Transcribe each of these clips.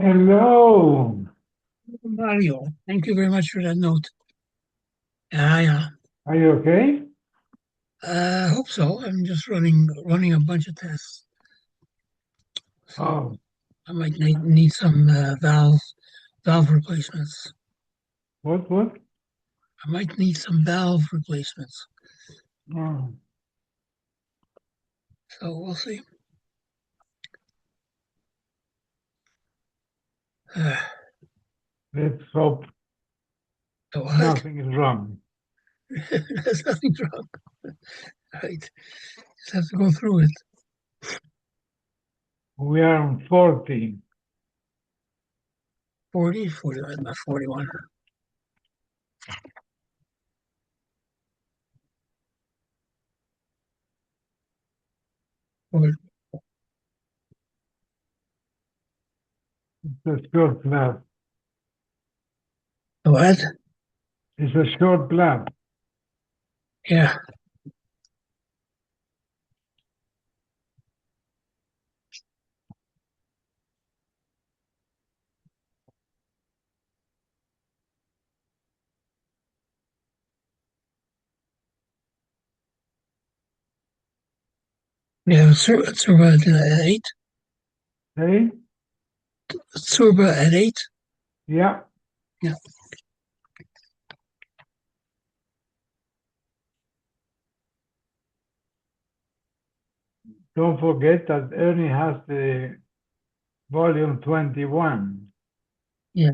Hello. Mario, thank you very much for that note. Yeah, Are you okay? I hope so. I'm just running a bunch of tests, so Oh, I might need some valve replacements. what? I might need some valve replacements. Oh, So we'll see. Uh, let's hope so what? nothing is wrong. There's nothing wrong. Right? Just have to go through it. We are on 40. 40, not 41. Or It's a short blast. what? It's a short blast. Yeah. Yeah, Surba at 8. Hey? Surba at 8. Yeah. Yeah. Don't forget that Ernie has the volume 21. Yeah.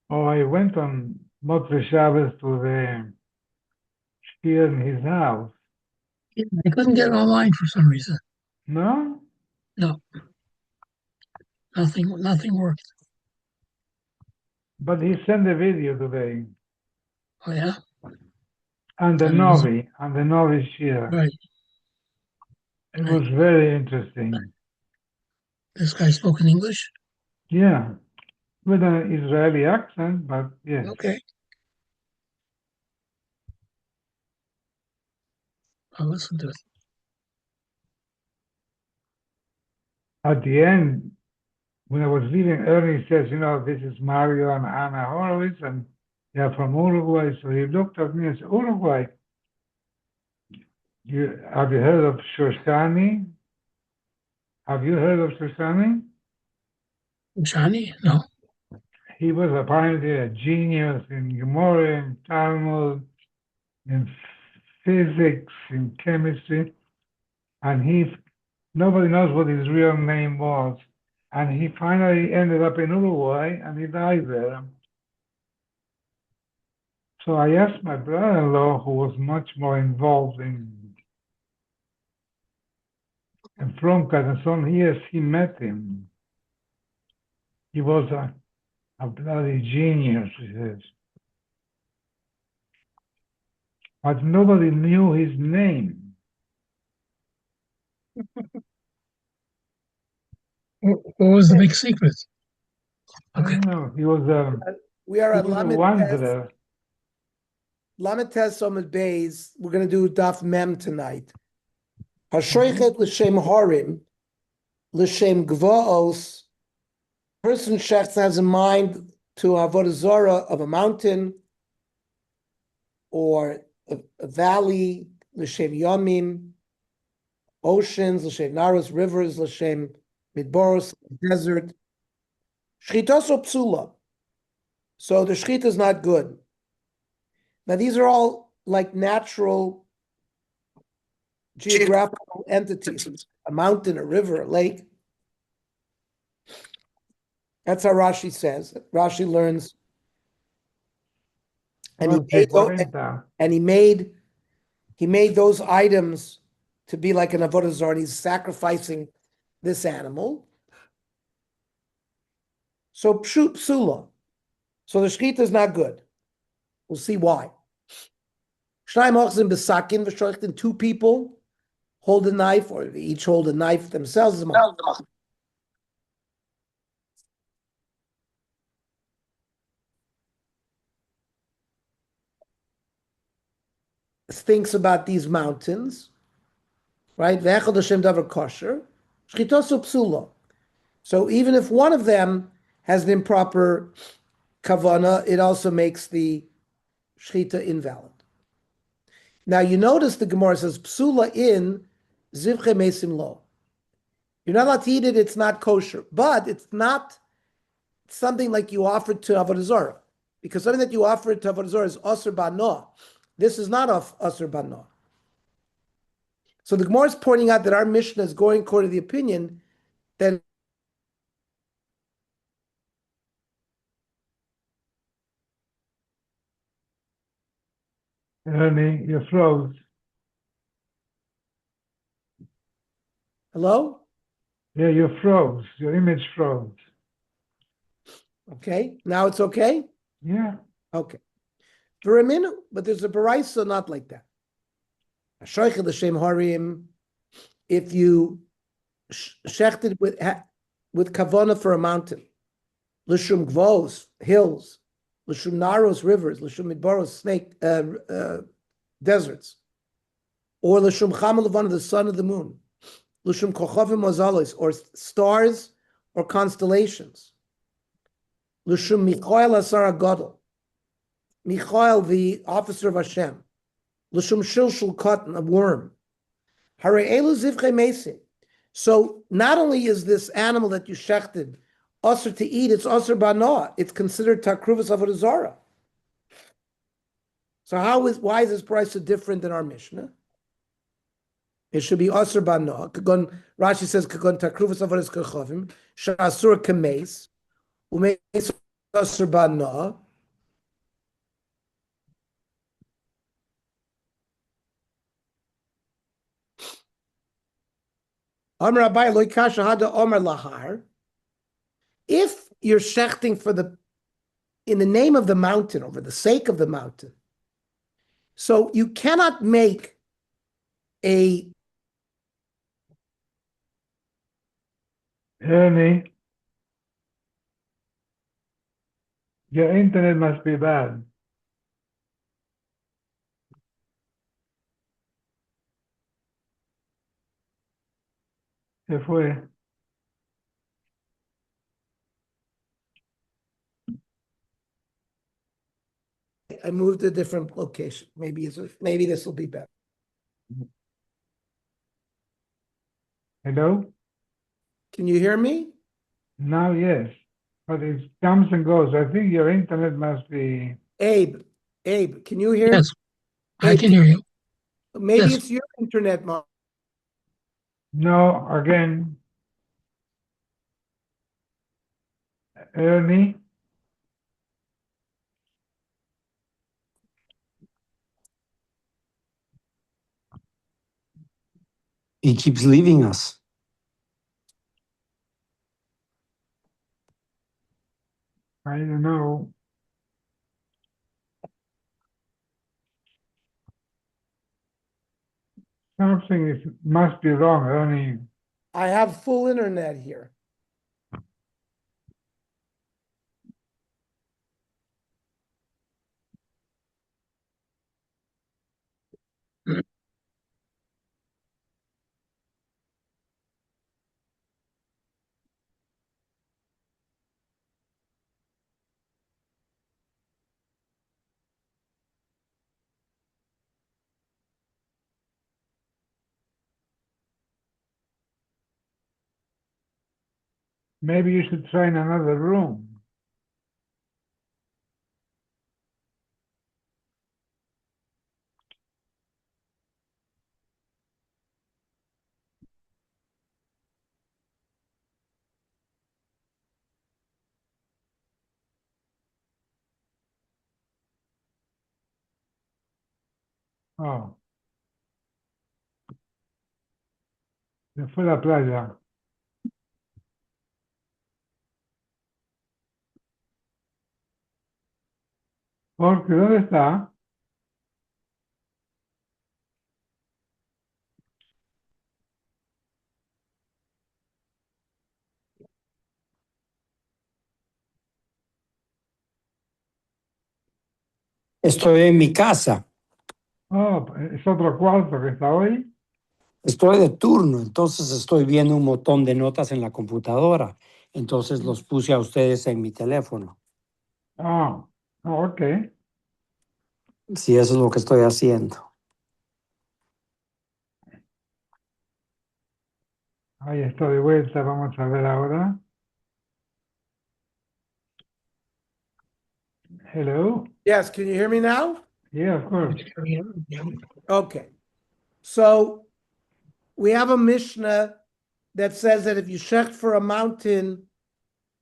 Oh, I went on Motzei Shabbos to the here in his house. I couldn't get online for some reason. No? No, nothing worked. But he sent a video today. Oh yeah, And the and it was Novi, and the Novi Shir. right. It Right. was very interesting. This guy spoke in English. Yeah, with an Israeli accent, but yes. Okay, I'll listen to it. At the end, when I was leaving, Ernie says, this is Mario and Anna Horowitz, and they're from Uruguay. So he looked at me and said, Uruguay, have you heard of Shoshani? Have you heard of Shoshani? Johnny? No. He was apparently a genius in Gemara, in Talmud, in physics, in chemistry, and nobody knows what his real name was. And he finally ended up in Uruguay, and he died there. So I asked my brother-in-law, who was much more involved in Fromkat, and some years he met him. He was a bloody genius, he says. But nobody knew his name. What was the big secret? I Okay. don't know. We are He at was a Lamed Tes, wanderer. Lamed Tes Omid Beis. We're going to do Daf Mem tonight. Hashoichet l'shem horim, l'shem gvaos. Person shechts has in mind to avodah zarah of a mountain or a valley, l'shem yomim, oceans, l'shem naros, rivers, l'shem midboros, desert. Shchitos o psula. So the shchita is not good. Now these are all like natural geographical entities, a mountain, a river, a lake. That's how Rashi says. Rashi learns, and What's 40? he made those items to be like an avodah zarah. And he's sacrificing this animal. So psula. So the shechita is not good. We'll see why. Two people hold a knife, or they each hold a knife themselves. thinks about these mountains, right? Ve'echad Hashem davar kosher, shchitosu psula. So even if one of them has an improper kavana, it also makes the shchita invalid. Now you notice the Gemara says psula in zivche mesim lo. You're not allowed to eat it, it's not kosher. But it's not something like you offered to Avodah Zarah. Because something that you offered to Avodah Zarah is Asr Banoah. This is not Asr Banoah. So the Gemara is pointing out that our Mishnah is going according to the opinion that Ernie, you froze. hello? Yeah, you froze. Your image froze. Okay, now it's okay? Yeah. Okay. For a minute, but there's a baraisa not like that. Shoichel l'shem harim, if you shechted with kavana for a mountain, l'shum gvos, hills, l'shum naros, rivers, l'shum midbaros, deserts, or l'shum chamal the sun of the moon, l'shum kochavim mazalos, or stars or constellations, l'shum Michael asar gadol, Michael the officer of Hashem, l'shum shilshul cotton, a worm, hare elu zivche mesim. So not only is this animal that you shechted usher to eat, it's usher banoah. It's considered takruvas avodah zarah. So why is this price so different than our Mishnah? It should be usher banoah. Kagon Rashi says kagon takruvas avodas kachavim shasur kameis umeis usher banoah. Amar Abai loy kasha hada Omar lahar. If you're shechting in the name of the mountain, or for the sake of the mountain, so you cannot make a Ernie, your internet must be bad. Se fue. I moved to a different location. Maybe this will be better. Hello? Can you hear me? Now, yes. But it comes and goes. I think your internet must be... Abe, can you hear Yes, me? I can hear you. Maybe Yes. it's your internet, Mark. No, again. Ernie? He keeps leaving us. I don't know. Must be wrong, Ernie. I have full internet here. Maybe you should try in another room. Oh. Se fue a la playa. Jorge, ¿dónde está? Estoy en mi casa. Oh, es otro cuarto que está hoy. Estoy de turno, entonces estoy viendo un montón de notas en la computadora. Entonces los puse a ustedes en mi teléfono. Ah, ok. Sí, eso es lo que estoy haciendo. Ahí está de vuelta, vamos a ver ahora. Hello? Yes, can you hear me now? Yeah, of course. Okay. So we have a Mishnah that says that if you shecht for a mountain,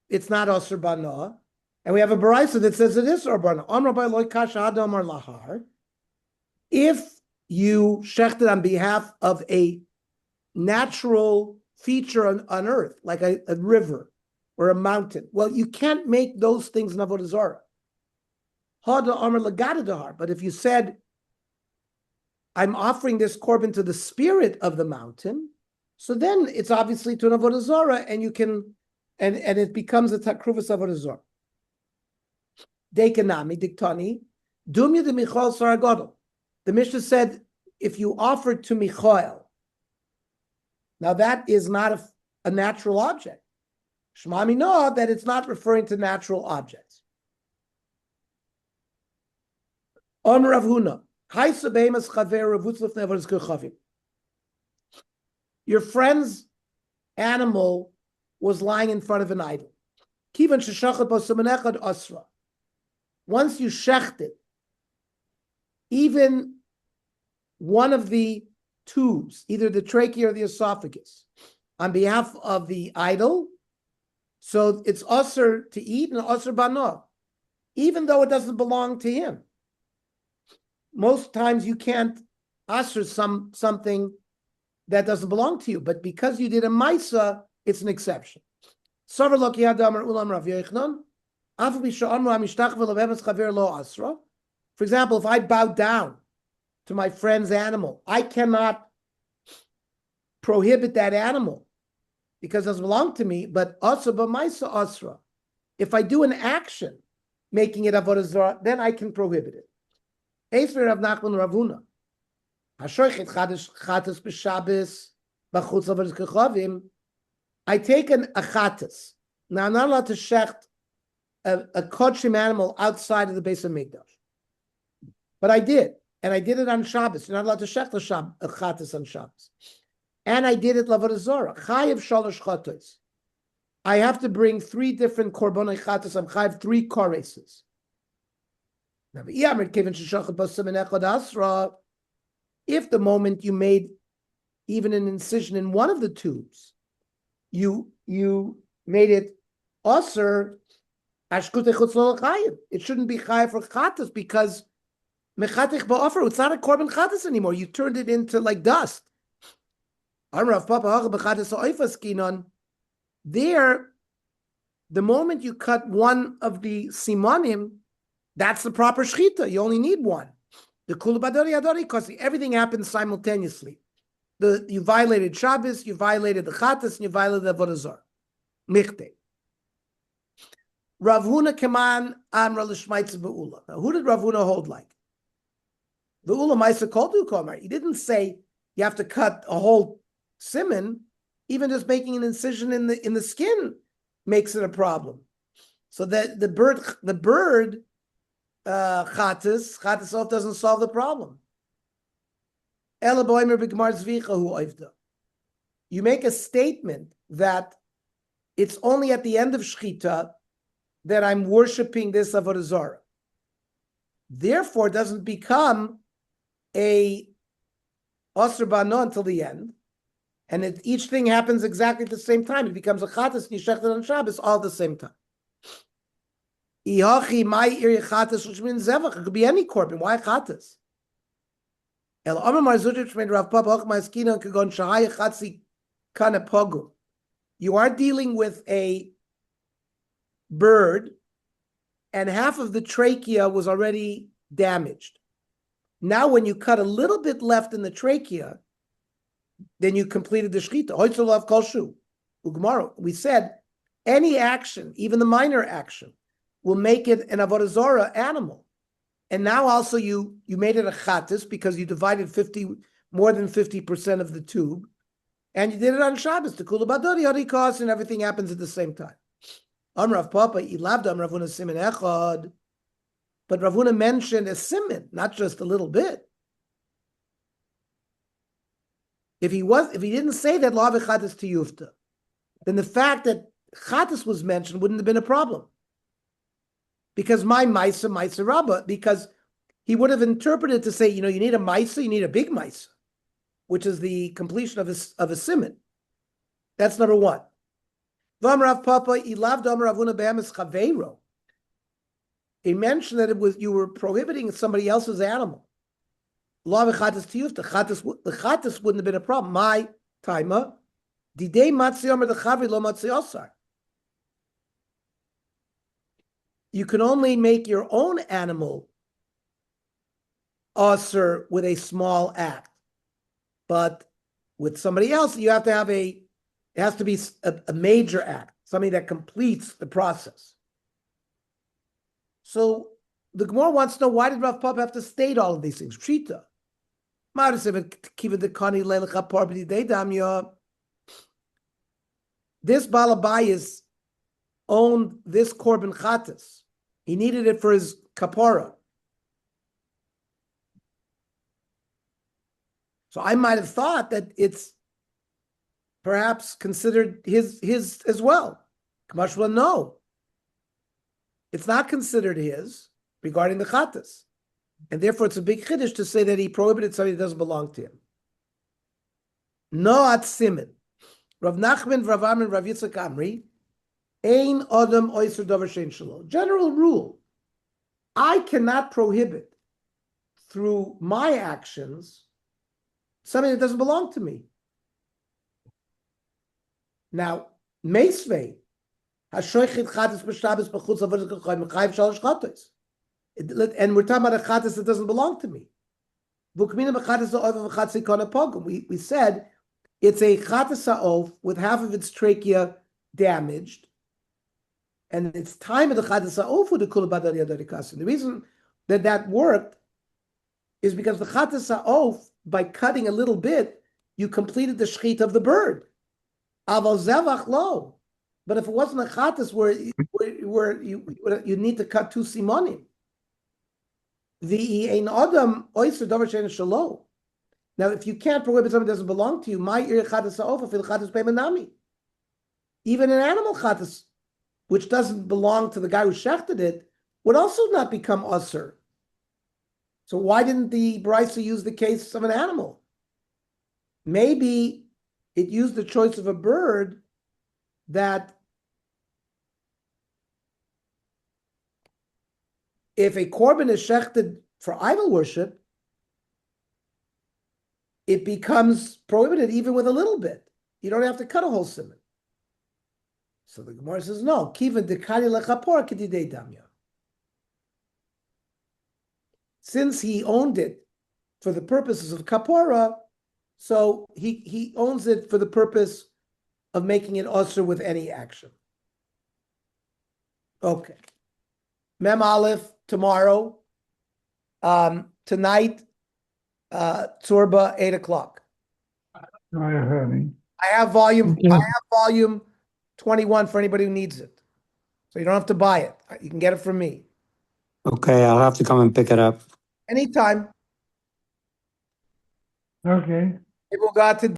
it's not Asr Bana. And we have a Baraisa that says it is Asr Bana. Amar by Loi Kasha Adam or Lahar. If you shechted on behalf of a natural feature on earth, like a river or a mountain, well, you can't make those things in Avodah Zarah. Hada Amar Lagada Dahar. But if you said, I'm offering this korban to the spirit of the mountain, so then it's obviously to an avodah zarah, and you can, and it becomes a takruvas avodah zarah. Dekanami diktani dumya de Michael Saragodol. The Mishnah said if you offer to Michael, now that is not a natural object. Shmami no, that it's not referring to natural objects. On Rav Huna. Your friend's animal was lying in front of an idol. Once you shechted, even one of the tubes, either the trachea or the esophagus, on behalf of the idol, so it's usher to eat and usher bano, even though it doesn't belong to him. Most times you can't usher something that doesn't belong to you, but because you did a maisa, it's an exception. For example, if I bow down to my friend's animal, I cannot prohibit that animal because it doesn't belong to me, but also b'maisa asra. If I do an action making it avodah zarah, then I can prohibit it. Eisver Rav Nachman Ravuna. I take a chatas. Now I'm not allowed to shecht a kodshim animal outside of the base of Mikdash. But I did. And I did it on Shabbos. You're not allowed to shecht a chatas on Shabbos. And I did it l'avodah zarah. Chayiv shalosh chatos. I have to bring 3 different korbanei chatas. I'm chayiv 3 koreses. Now, if the moment you made even an incision in one of the tubes, you made it osir, it shouldn't be chayav for chatas because mechatich ba'ofer, it's not a korban chatas anymore. You turned it into like dust. There, the moment you cut one of the simonim, that's the proper shechita. You only need one. The kulubadori adori, because everything happens simultaneously. You violated Shabbos, you violated the chatas, and you violated the avodah zarah. Michte. Rav Huna keman amra l'shmaitz be'ula. Now, who did Rav Huna hold like? Be'ula ma'isa kol du komer. He didn't say you have to cut a whole simon. Even just making an incision in the skin makes it a problem. So that the bird chatas off doesn't solve the problem. You make a statement that it's only at the end of shechita that I'm worshiping this avodah zarah. Therefore, it doesn't become a asr bano until the end, and each thing happens exactly at the same time. It becomes a chatas and you shechted on Shabbos all at the same time. It could be any korban. Why chatas? You are dealing with a bird, and half of the trachea was already damaged. Now, when you cut a little bit left in the trachea, then you completed the shechita. We said any action, even the minor action, will make it an avodah zarah animal. And now also you made it a chatas because you divided more than 50% of the tube, and you did it on Shabbos, the kula badori harikos, and everything happens at the same time. Amrav Papa, ilavda Ravuna simin echad. But Ravuna mentioned a simin, not just a little bit. If he didn't say that law v'chatas tiyufta, then the fact that chatas was mentioned wouldn't have been a problem. Because my maisa rabba, because he would have interpreted to say, you need a maisa, you need a big maisa, which is the completion of a siman. That's number one. V'amrav Papa ilav d'amar Ravuna be'emes chaveiro. He mentioned that you were prohibiting somebody else's animal. Law v'chatas tiyufta. The chatas wouldn't have been a problem. My taima, didei matzi omer the chavi lo matzi osar. You can only make your own animal osir with a small act, but with somebody else, it has to be a major act, something that completes the process. So the Gemara wants to know, why did Rav Papa have to state all of these things? Shita. This Balabayas owned this korban chatas. He needed it for his kapara. So I might have thought that it's perhaps considered his as well. Kamashwa, no. It's not considered his regarding the chatas. And therefore it's a big chiddush to say that he prohibited something that doesn't belong to him. No at simin. Rav Nachman, Rav Amrin, Rav Yitzchak Amri, ein adam oiser davar shein shelo. General rule, I cannot prohibit through my actions something that doesn't belong to me. Now, meisvei, hashoichet chatas b'shabes b'chutz avodas k'choyim mechayiv shalosh chatos. And we're talking about a chatas that doesn't belong to me. We said it's a chatas ha'of with half of its trachea damaged, and it's time of the chatas ha'of with the kula badari adarikasim. The reason that worked is because the chatas ha'of, by cutting a little bit, you completed the shchit of the bird. Aval zevach lo. But if it wasn't a chatas where you need to cut 2 simonim, the ein adam oyser davar shein shelo. Now, if you can't prohibit something that doesn't belong to you, my ir chatas ha'of fil chatas peimanami. Even an animal chatas, which doesn't belong to the guy who shechted it, would also not become usher. So why didn't the Brisa use the case of an animal? Maybe it used the choice of a bird that if a korban is shechted for idol worship, it becomes prohibited even with a little bit. You don't have to cut a whole simon. So the Gemara says, no. Kivan dekari lechapor kedidei damya. Since he owned it for the purposes of kapora, so he owns it for the purpose of making it usher with any action. Okay. Mem Aleph tomorrow. Tonight, Tzorba, 8:00. I have volume 21 for anybody who needs it. So you don't have to buy it. You can get it from me. Okay, I'll have to come and pick it up. Anytime. Okay. It will go out to